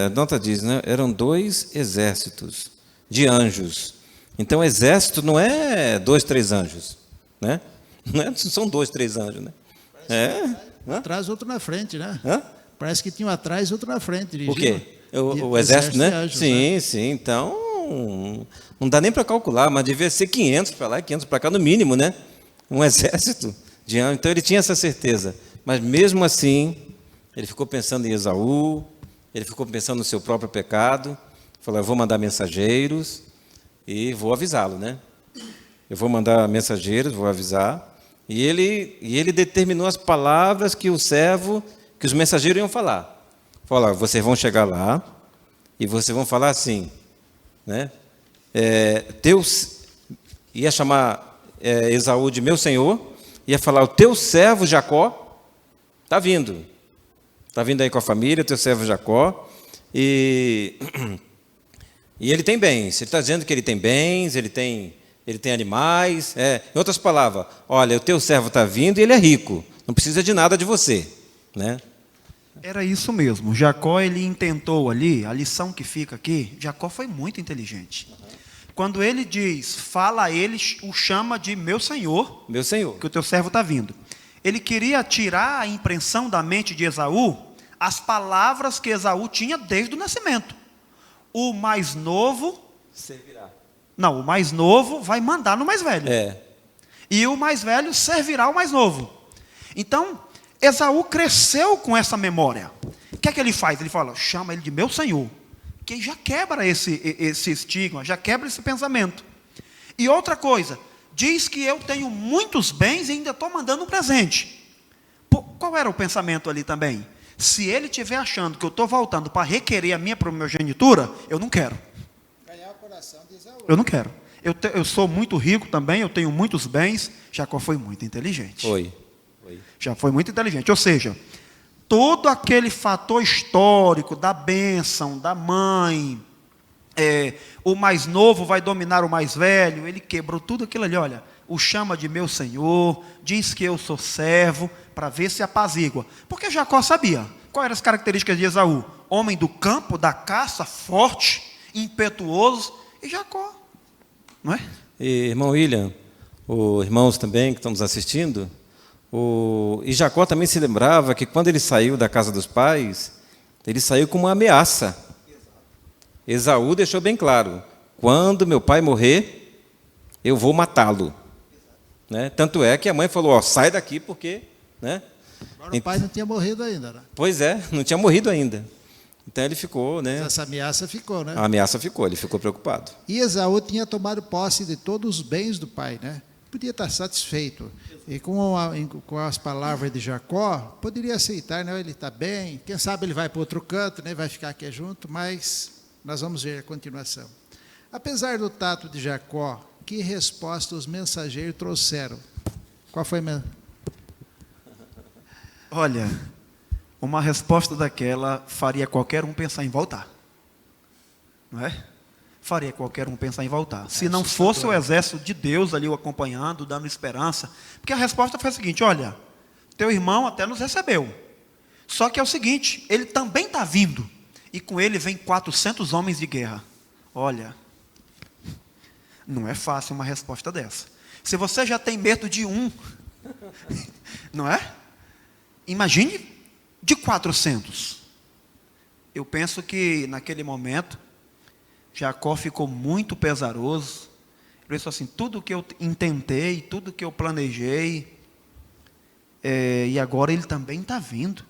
a nota diz, né? Eram 2 exércitos de anjos. Então, exército não é 2, 3 anjos, né? Não são 2, 3 anjos, né? Um atrás, outro na frente, né? Hã? Parece que tinha um atrás e outro na frente. O quê? O exército, né? Anjos, sim, né? Sim. Então, não dá nem para calcular, mas devia ser 500 para lá e 500 para cá, no mínimo, né? Um exército de anjos. Então, ele tinha essa certeza. Mas, mesmo assim, ele ficou pensando em Esaú, ele ficou pensando no seu próprio pecado, falou, eu vou mandar mensageiros e vou avisá-lo, né? Eu vou mandar mensageiros, vou avisar. E ele determinou as palavras que os mensageiros iam falar. Falou, vocês vão chegar lá e vocês vão falar assim, né? Ia chamar Esaú de meu senhor, ia falar, o teu servo Jacó está vindo aí com a família, o teu servo Jacó, e ele tem bens. Ele está dizendo que ele tem bens, ele tem animais. Em outras palavras, olha, o teu servo está vindo e ele é rico, não precisa de nada de você, né? Era isso mesmo. Jacó, ele intentou ali, a lição que fica aqui, Jacó foi muito inteligente. Quando ele diz, fala a ele, o chama de meu senhor, que o teu servo está vindo. Ele queria tirar a impressão da mente de Esaú, as palavras que Esaú tinha desde o nascimento. O mais novo servirá. Não, o mais novo vai mandar no mais velho. E o mais velho servirá ao mais novo. Então, Esaú cresceu com essa memória. O que é que ele faz? Ele fala, chama ele de meu senhor, que já quebra esse estigma, já quebra esse pensamento. E outra coisa, diz que eu tenho muitos bens e ainda estou mandando um presente. Qual era o pensamento ali também? Se ele estiver achando que eu estou voltando para requerer a minha primogenitura, eu não quero. Ganhar o coração de Esaú. Eu não quero. Eu sou muito rico também, eu tenho muitos bens. Jacó foi muito inteligente. Foi. Já foi muito inteligente. Ou seja, todo aquele fator histórico da bênção, da mãe, o mais novo vai dominar o mais velho, ele quebrou tudo aquilo ali, olha, o chama de meu senhor, diz que eu sou servo, para ver se apazigua. Porque Jacó sabia quais eram as características de Esaú: homem do campo, da caça, forte, impetuoso, e Jacó, não é? E, irmão William, os irmãos também que estão nos assistindo, e Jacó também se lembrava que quando ele saiu da casa dos pais, ele saiu com uma ameaça. Esaú deixou bem claro, quando meu pai morrer, eu vou matá-lo. Né? Tanto é que a mãe falou, sai daqui porque... Né? Agora o pai não tinha morrido ainda, né? Pois é, não tinha morrido ainda. Então ele ficou, né? Essa ameaça ficou, né? A ameaça ficou, ele ficou preocupado. E Esaú tinha tomado posse de todos os bens do pai, né? Podia estar satisfeito. E com as palavras de Jacó, poderia aceitar, né? Ele está bem, quem sabe ele vai para outro canto, né? Vai ficar aqui junto, mas nós vamos ver a continuação. Apesar do tato de Jacó, que resposta os mensageiros trouxeram? Qual foi a Olha, uma resposta daquela faria qualquer um pensar em voltar. Não é? Faria qualquer um pensar em voltar. Se não fosse o exército de Deus ali o acompanhando, dando esperança. Porque a resposta foi a seguinte, olha, teu irmão até nos recebeu. Só que é o seguinte, ele também está vindo. E com ele vem 400 homens de guerra. Olha, não é fácil uma resposta dessa. Se você já tem medo de um, não é? Imagine de 400. Eu penso que naquele momento, Jacó ficou muito pesaroso. Ele disse assim, tudo que eu intentei, tudo que eu planejei, e agora ele também está vindo.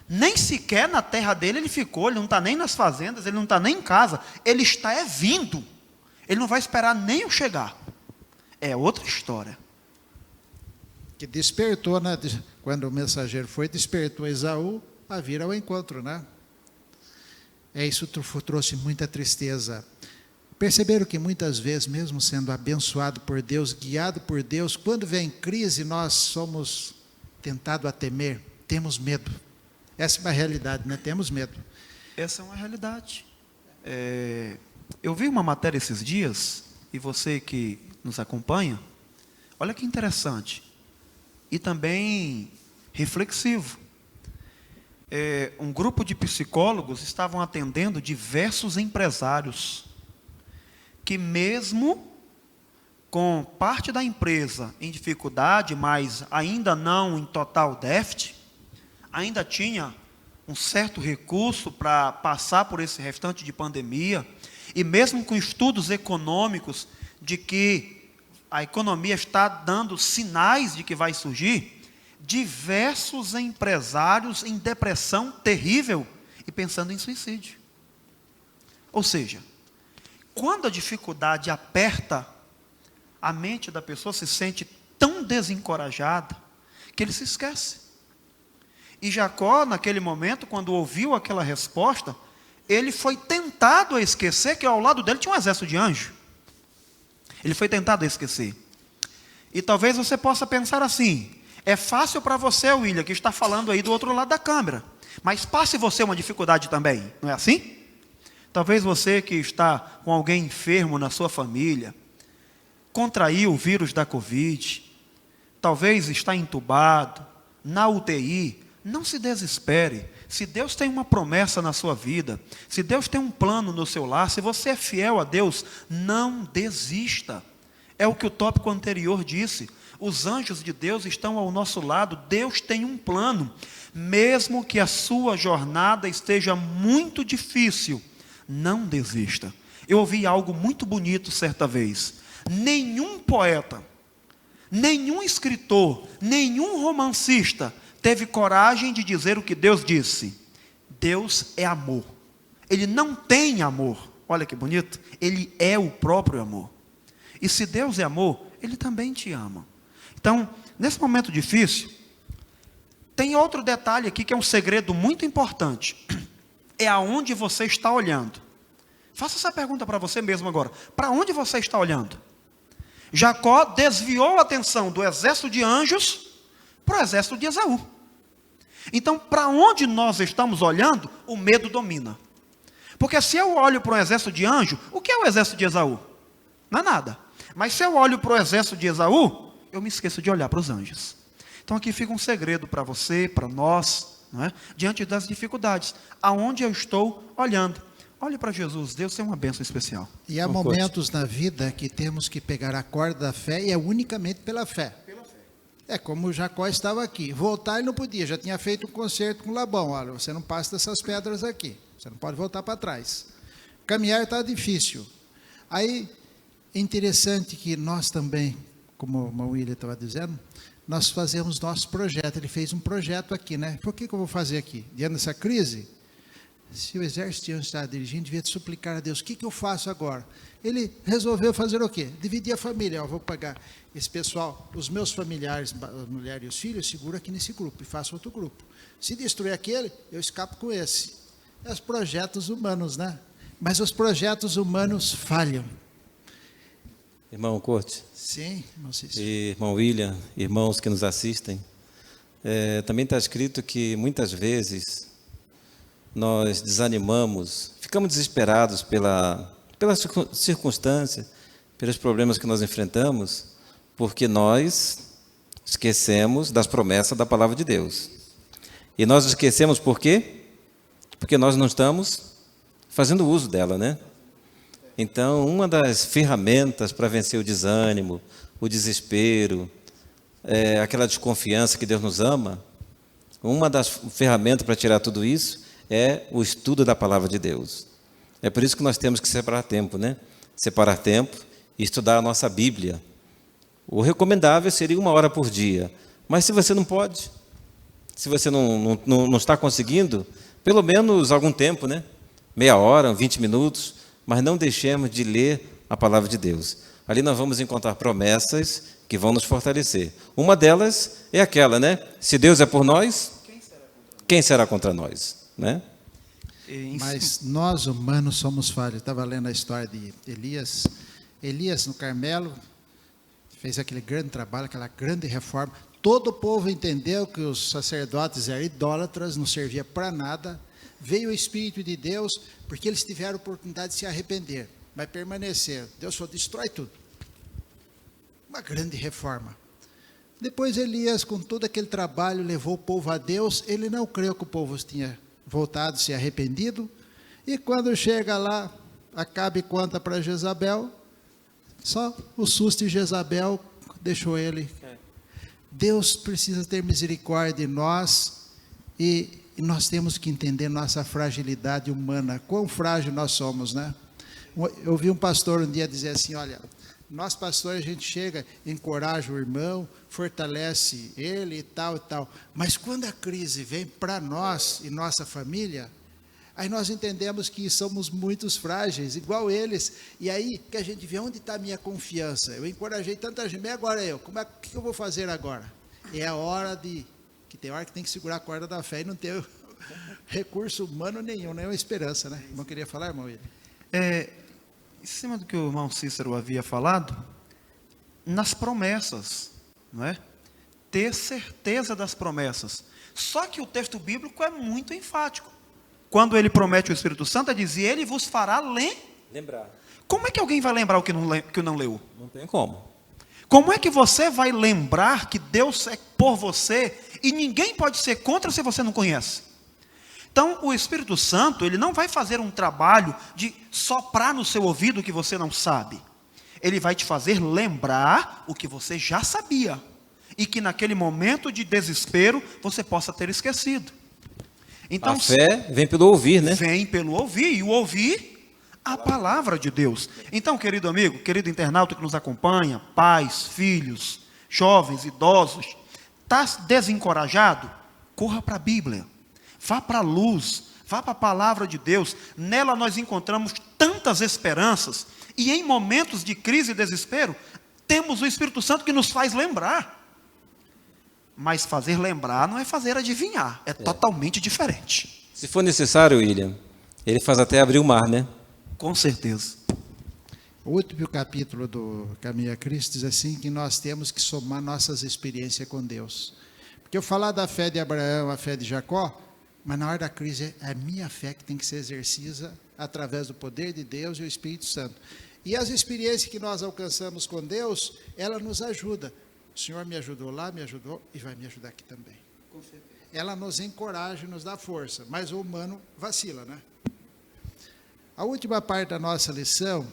Nem sequer na terra dele ele ficou, ele não está nem nas fazendas, ele não está nem em casa, ele está vindo. Ele não vai esperar nem eu chegar. É outra história. Que despertou, né? Quando o mensageiro foi, despertou Esaú a vir ao encontro, né? Isso trouxe muita tristeza. Perceberam que muitas vezes, mesmo sendo abençoado por Deus, guiado por Deus, quando vem crise, nós somos tentados a temer, temos medo. Essa é uma realidade, né? Temos medo. Essa é uma realidade. Eu vi uma matéria esses dias, e você que nos acompanha, olha que interessante, e também reflexivo. Um grupo de psicólogos estavam atendendo diversos empresários, que mesmo com parte da empresa em dificuldade, mas ainda não em total déficit, ainda tinha um certo recurso para passar por esse restante de pandemia, e mesmo com estudos econômicos de que a economia está dando sinais de que vai surgir, diversos empresários em depressão terrível e pensando em suicídio. Ou seja, quando a dificuldade aperta, a mente da pessoa se sente tão desencorajada que ele se esquece. E Jacó, naquele momento, quando ouviu aquela resposta, ele foi tentado a esquecer que ao lado dele tinha um exército de anjos. Ele foi tentado a esquecer. E talvez você possa pensar assim, é fácil para você, William, que está falando aí do outro lado da câmera, mas passe você uma dificuldade também, não é assim? Talvez você que está com alguém enfermo na sua família, contraiu o vírus da Covid, talvez está entubado, na UTI, não se desespere. Se Deus tem uma promessa na sua vida, se Deus tem um plano no seu lar, se você é fiel a Deus, não desista. É o que o tópico anterior disse. Os anjos de Deus estão ao nosso lado. Deus tem um plano. Mesmo que a sua jornada esteja muito difícil, não desista. Eu ouvi algo muito bonito certa vez. Nenhum poeta, nenhum escritor, nenhum romancista teve coragem de dizer o que Deus disse. Deus é amor. Ele não tem amor. Olha que bonito. Ele é o próprio amor. E se Deus é amor, Ele também te ama. Então, nesse momento difícil, tem outro detalhe aqui que é um segredo muito importante. É aonde você está olhando. Faça essa pergunta para você mesmo agora. Para onde você está olhando? Jacó desviou a atenção do exército de anjos para o exército de Esaú. Então, para onde nós estamos olhando, o medo domina. Porque se eu olho para um exército de anjo, o que é o exército de Esaú? Não é nada. Mas se eu olho para o exército de Esaú, eu me esqueço de olhar para os anjos. Então aqui fica um segredo para você, para nós, não é? Diante das dificuldades. Aonde eu estou olhando? Olhe para Jesus, Deus tem uma bênção especial. E há momentos na vida que temos que pegar a corda da fé e é unicamente pela fé. É como o Jacó estava aqui. Voltar ele não podia, já tinha feito um concerto com Labão. Olha, você não passa dessas pedras aqui. Você não pode voltar para trás. Caminhar está difícil. Aí, é interessante que nós também, como o irmão William estava dizendo, nós fazemos nosso projeto. Ele fez um projeto aqui, né? Por que eu vou fazer aqui? Diante dessa crise, se o exército está dirigindo, devia suplicar a Deus, o que eu faço agora? Ele resolveu fazer o quê? Dividir a família. Eu vou pagar esse pessoal, os meus familiares, a mulher e os filhos, seguro aqui nesse grupo e faço outro grupo. Se destruir aquele, eu escapo com esse. É os projetos humanos, né? Mas os projetos humanos falham. Irmão Corte. Sim, irmão Cícero. E irmão William, irmãos que nos assistem. Também está escrito que muitas vezes nós desanimamos, ficamos desesperados pela circunstância, pelos problemas que nós enfrentamos, porque nós esquecemos das promessas da palavra de Deus. E nós esquecemos por quê? Porque nós não estamos fazendo uso dela, né? Então, uma das ferramentas para vencer o desânimo, o desespero, aquela desconfiança que Deus nos ama, uma das ferramentas para tirar tudo isso é o estudo da palavra de Deus. É por isso que nós temos que separar tempo, né? Separar tempo e estudar a nossa Bíblia. O recomendável seria 1 hora por dia. Mas se você não pode, se você não está conseguindo, pelo menos algum tempo, né? Meia hora, 20 minutos, mas não deixemos de ler a palavra de Deus. Ali nós vamos encontrar promessas que vão nos fortalecer. Uma delas é aquela, né? Se Deus é por nós, quem será contra nós? Né? Mas nós humanos somos falhos. Eu estava lendo a história de Elias. Elias no Carmelo fez aquele grande trabalho, aquela grande reforma. Todo o povo entendeu que os sacerdotes eram idólatras, não servia para nada. Veio o Espírito de Deus, porque eles tiveram a oportunidade de se arrepender, mas permaneceram. Deus falou, destrói tudo. Uma grande reforma. Depois Elias, com todo aquele trabalho, levou o povo a Deus. Ele não creu que o povo tinha voltado, se arrependido. E quando chega lá, Acabe conta para Jezabel, só o susto de Jezabel deixou ele. Deus precisa ter misericórdia de nós e nós temos que entender nossa fragilidade humana, quão frágil nós somos, né? Eu vi um pastor um dia dizer assim, olha, nós pastores a gente chega, encoraja o irmão, fortalece ele e tal, mas quando a crise vem para nós e nossa família, aí nós entendemos que somos muito frágeis, igual eles, e aí que a gente vê onde está a minha confiança. Eu encorajei tanta gente, mas agora o que eu vou fazer agora? É a hora que tem hora que tem que segurar a corda da fé e não ter recurso humano nenhum, nenhuma esperança, né? Não queria falar, irmão William? Em cima do que o irmão Cícero havia falado, nas promessas, não é? Ter certeza das promessas. Só que o texto bíblico é muito enfático. Quando ele promete o Espírito Santo, ele diz, e ele vos fará lembrar. Como é que alguém vai lembrar o que não leu? Não tem como. Como é que você vai lembrar que Deus é por você e ninguém pode ser contra se você não conhece? Então, o Espírito Santo, ele não vai fazer um trabalho de soprar no seu ouvido o que você não sabe. Ele vai te fazer lembrar o que você já sabia. E que naquele momento de desespero, você possa ter esquecido. Então, a fé vem pelo ouvir, né? Vem pelo ouvir, e o ouvir a palavra de Deus. Então, querido amigo, querido internauta que nos acompanha, pais, filhos, jovens, idosos, está desencorajado? corra para a Bíblia, vá para a luz, vá para a palavra de Deus. Nela nós encontramos tantas esperanças, e em momentos de crise e desespero, temos o Espírito Santo que nos faz lembrar. Mas fazer lembrar não é fazer adivinhar, é totalmente diferente. Se for necessário, William, ele faz até abrir o mar, né? Com certeza. O último capítulo do Caminho a Cristo diz assim, que nós temos que somar nossas experiências com Deus. Porque eu falar da fé de Abraão, a fé de Jacó, mas na hora da crise é a minha fé que tem que ser exercida através do poder de Deus e o Espírito Santo. E as experiências que nós alcançamos com Deus, ela nos ajuda. O Senhor me ajudou lá, me ajudou e vai me ajudar aqui também. Ela nos encoraja, nos dá força, mas o humano vacila, né? A última parte da nossa lição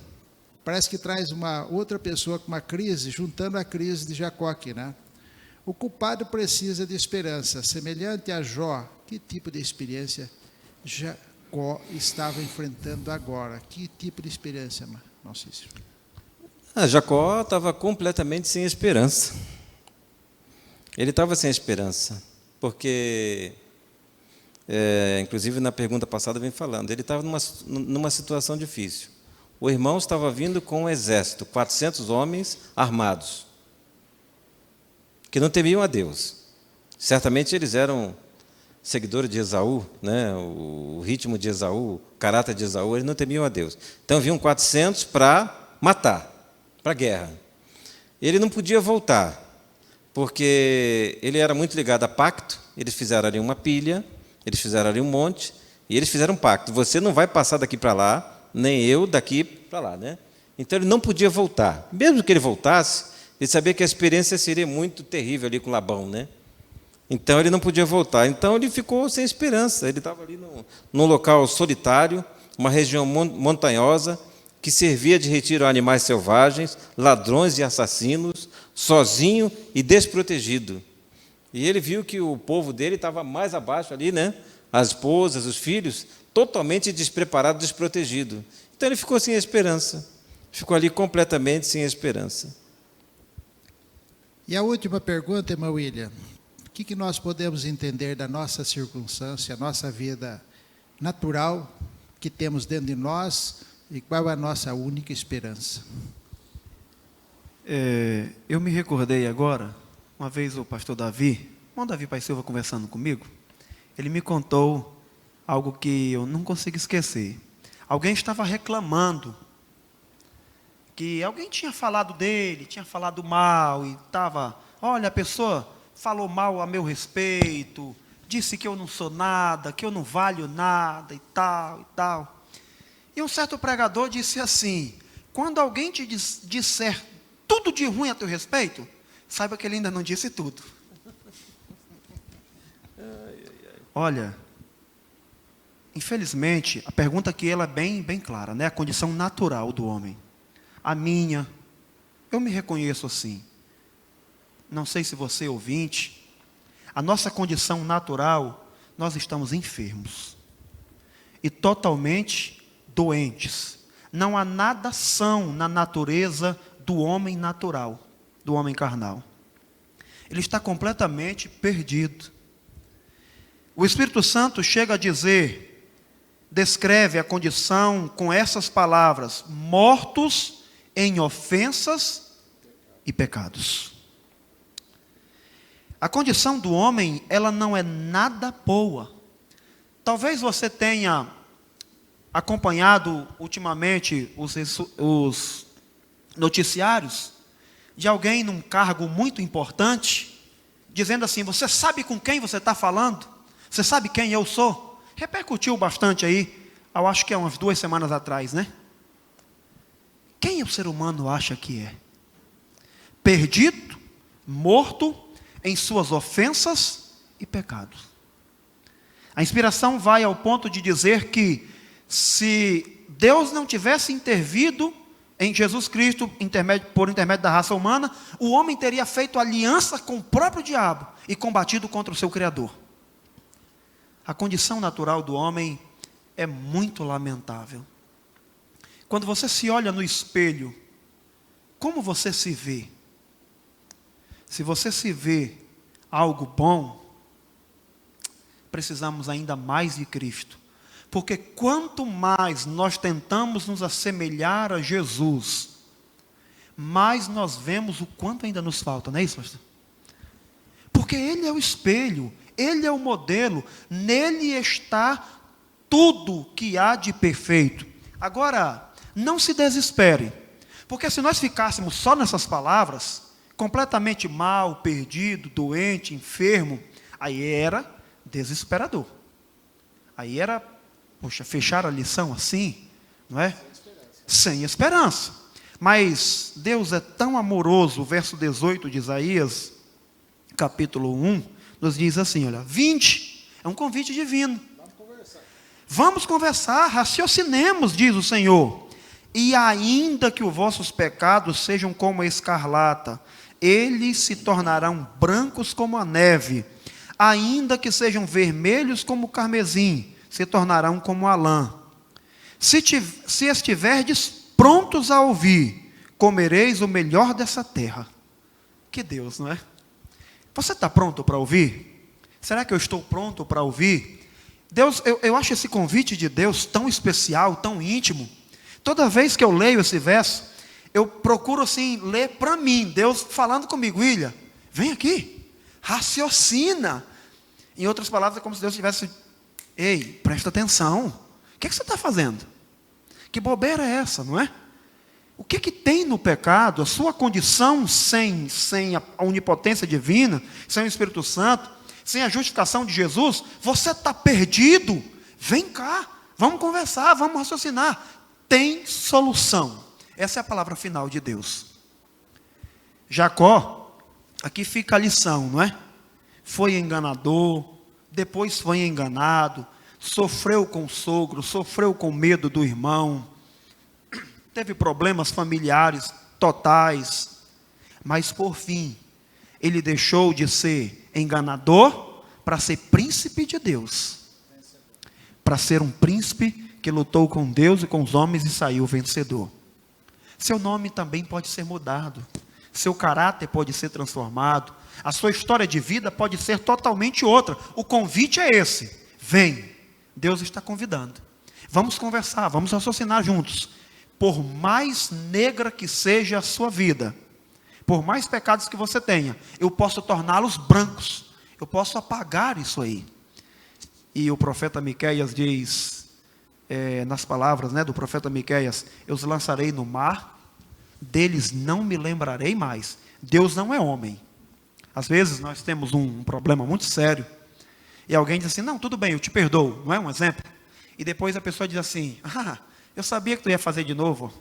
parece que traz uma outra pessoa com uma crise, juntando a crise de Jacó aqui, né? O culpado precisa de esperança, semelhante a Jó. Que tipo de experiência Jacó estava enfrentando agora? Que tipo de experiência, irmão Cícero? Jacó estava completamente sem esperança. Ele estava sem esperança, porque, inclusive na pergunta passada vem falando, ele estava numa situação difícil. O irmão estava vindo com um exército, 400 homens armados, que não temiam a Deus. Certamente eles eram seguidores de Esaú, né? O ritmo de Esaú, o caráter de Esaú, eles não temiam a Deus. Então vinham 400 para matar, para a guerra. Ele não podia voltar, porque ele era muito ligado a pacto. Eles fizeram ali uma pilha, eles fizeram ali um monte, e eles fizeram um pacto. Você não vai passar daqui para lá, nem eu daqui para lá, né? Então ele não podia voltar. Mesmo que ele voltasse, ele sabia que a experiência seria muito terrível ali com Labão, né? Então ele não podia voltar. Então ele ficou sem esperança. Ele estava ali num local solitário, uma região montanhosa, que servia de retiro a animais selvagens, ladrões e assassinos, sozinho e desprotegido. E ele viu que o povo dele estava mais abaixo ali, né? As esposas, os filhos, totalmente despreparado, desprotegido. Então ele ficou sem esperança. Ficou ali completamente sem esperança. E a última pergunta, irmão William. O que nós podemos entender da nossa circunstância, a nossa vida natural que temos dentro de nós e qual é a nossa única esperança? Eu me recordei agora, uma vez o pastor Davi, irmão Davi Pai Silva conversando comigo, ele me contou algo que eu não consigo esquecer. Alguém estava reclamando que alguém tinha falado dele, tinha falado mal e estava, olha, a pessoa falou mal a meu respeito, disse que eu não sou nada, que eu não valho nada e tal e tal. E um certo pregador disse assim, quando alguém te disser tudo de ruim a teu respeito, saiba que ele ainda não disse tudo. Olha, infelizmente, a pergunta aqui ela é bem clara, né? A condição natural do homem. A minha, eu me reconheço assim. Não sei se você ouvinte, a nossa condição natural, nós estamos enfermos. E totalmente doentes. Não há nada são na natureza do homem natural, do homem carnal. Ele está completamente perdido. O Espírito Santo chega a dizer, descreve a condição com essas palavras, mortos em ofensas e pecados. A condição do homem, ela não é nada boa. Talvez você tenha acompanhado ultimamente os noticiários de alguém num cargo muito importante, dizendo assim, você sabe com quem você está falando? Você sabe quem eu sou? Repercutiu bastante aí, eu acho que é umas 2 semanas atrás, né? Quem o ser humano acha que é? Perdido, morto, em suas ofensas e pecados. A inspiração vai ao ponto de dizer que se Deus não tivesse intervido em Jesus Cristo, por intermédio da raça humana, o homem teria feito aliança com o próprio diabo e combatido contra o seu Criador. A condição natural do homem é muito lamentável. Quando você se olha no espelho, como você se vê? Se você se vê algo bom, precisamos ainda mais de Cristo. Porque quanto mais nós tentamos nos assemelhar a Jesus, mais nós vemos o quanto ainda nos falta, não é isso, pastor? Porque Ele é o espelho, Ele é o modelo, nele está tudo que há de perfeito. Agora, não se desespere, porque se nós ficássemos só nessas palavras, completamente mal, perdido, doente, enfermo, aí era desesperador. Aí era, poxa, fechar a lição assim, não é? Sem esperança. Mas Deus é tão amoroso, o verso 18 de Isaías, capítulo 1, nos diz assim, olha, vinde, é um convite divino. Vamos conversar, raciocinemos, diz o Senhor. E ainda que os vossos pecados sejam como a escarlata, eles se tornarão brancos como a neve. Ainda que sejam vermelhos como o carmesim, se tornarão como a lã. Se estiverdes prontos a ouvir, comereis o melhor dessa terra. Que Deus, não é? Você está pronto para ouvir? Será que eu estou pronto para ouvir? Deus, eu acho esse convite de Deus tão especial, tão íntimo. Toda vez que eu leio esse verso, eu procuro assim, ler para mim, Deus falando comigo, William, vem aqui, raciocina. Em outras palavras, é como se Deus tivesse, ei, presta atenção, o que você está fazendo? Que bobeira é essa, não é? O que tem no pecado, a sua condição sem a onipotência divina, sem o Espírito Santo, sem a justificação de Jesus, você está perdido, vem cá, vamos conversar, vamos raciocinar, tem solução. Essa é a palavra final de Deus. Jacó, aqui fica a lição, não é? Foi enganador, depois foi enganado, sofreu com o sogro, sofreu com medo do irmão, teve problemas familiares totais, mas por fim, ele deixou de ser enganador para ser príncipe de Deus, para ser um príncipe que lutou com Deus e com os homens e saiu vencedor. Seu nome também pode ser mudado, seu caráter pode ser transformado, a sua história de vida pode ser totalmente outra. O convite é esse, vem, Deus está convidando, vamos conversar, vamos raciocinar juntos. Por mais negra que seja a sua vida, por mais pecados que você tenha, eu posso torná-los brancos, eu posso apagar isso aí. E o profeta Miqueias diz, nas palavras do profeta Miqueias, eu os lançarei no mar, deles não me lembrarei mais. Deus não é homem. Às vezes nós temos um problema muito sério, e alguém diz assim, não, tudo bem, eu te perdoo, não é um exemplo? E depois a pessoa diz assim, eu sabia que tu ia fazer de novo,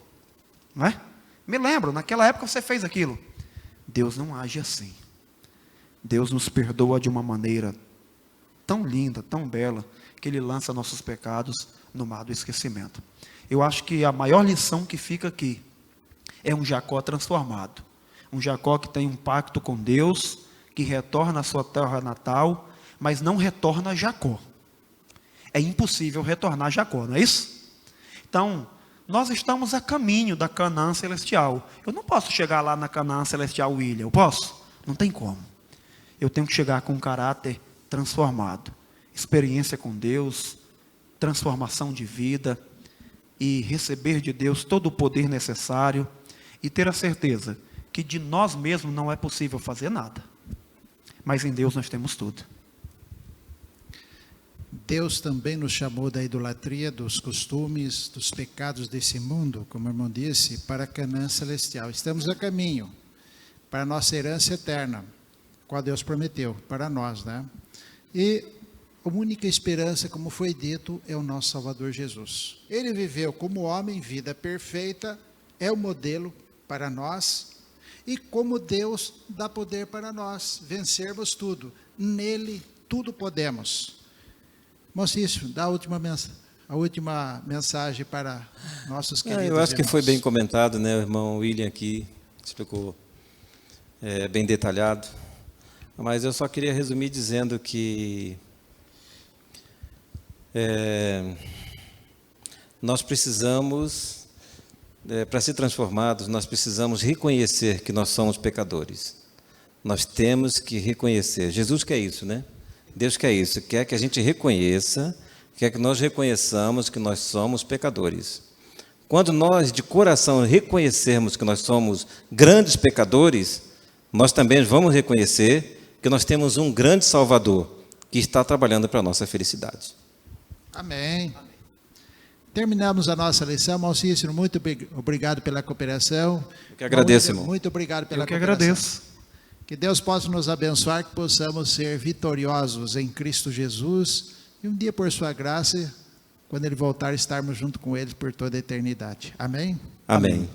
não é? Me lembro, naquela época você fez aquilo. Deus não age assim. Deus nos perdoa de uma maneira tão linda, tão bela, que Ele lança nossos pecados no mar do esquecimento. Eu acho que a maior lição que fica aqui é um Jacó transformado. Um Jacó que tem um pacto com Deus, que retorna à sua terra natal, mas não retorna a Jacó. É impossível retornar a Jacó, não é isso? Então, nós estamos a caminho da Canaã celestial. Eu não posso chegar lá na Canaã celestial, William. Eu posso? Não tem como. Eu tenho que chegar com um caráter transformado. Experiência com Deus, transformação de vida, e receber de Deus todo o poder necessário, e ter a certeza que de nós mesmos não é possível fazer nada. Mas em Deus nós temos tudo. Deus também nos chamou da idolatria, dos costumes, dos pecados desse mundo, como o irmão disse, para a Canaã celestial. Estamos a caminho para a nossa herança eterna, qual Deus prometeu para nós, né? E a única esperança, como foi dito, é o nosso Salvador Jesus. Ele viveu como homem, vida perfeita, é o modelo para nós, e como Deus dá poder para nós vencermos tudo. Nele tudo podemos. Mocício, dá a última mensagem para nossos queridos Eu acho que irmãos. foi bem comentado, né? O irmão William aqui explicou bem detalhado. Mas eu só queria resumir dizendo que nós precisamos, para ser transformados, nós precisamos reconhecer que nós somos pecadores. Nós temos que reconhecer. Jesus quer isso, né? Deus quer isso, quer que a gente reconheça, quer que nós reconheçamos que nós somos pecadores. Quando nós de coração reconhecermos que nós somos grandes pecadores, nós também vamos reconhecer que nós temos um grande Salvador que está trabalhando para a nossa felicidade. Amém. Terminamos a nossa lição. Irmão Cícero, muito obrigado pela cooperação. Eu que agradeço, irmão. Muito obrigado pela cooperação. Eu que agradeço. Que Deus possa nos abençoar, que possamos ser vitoriosos em Cristo Jesus. E um dia, por sua graça, quando Ele voltar, estarmos junto com Ele por toda a eternidade. Amém? Amém.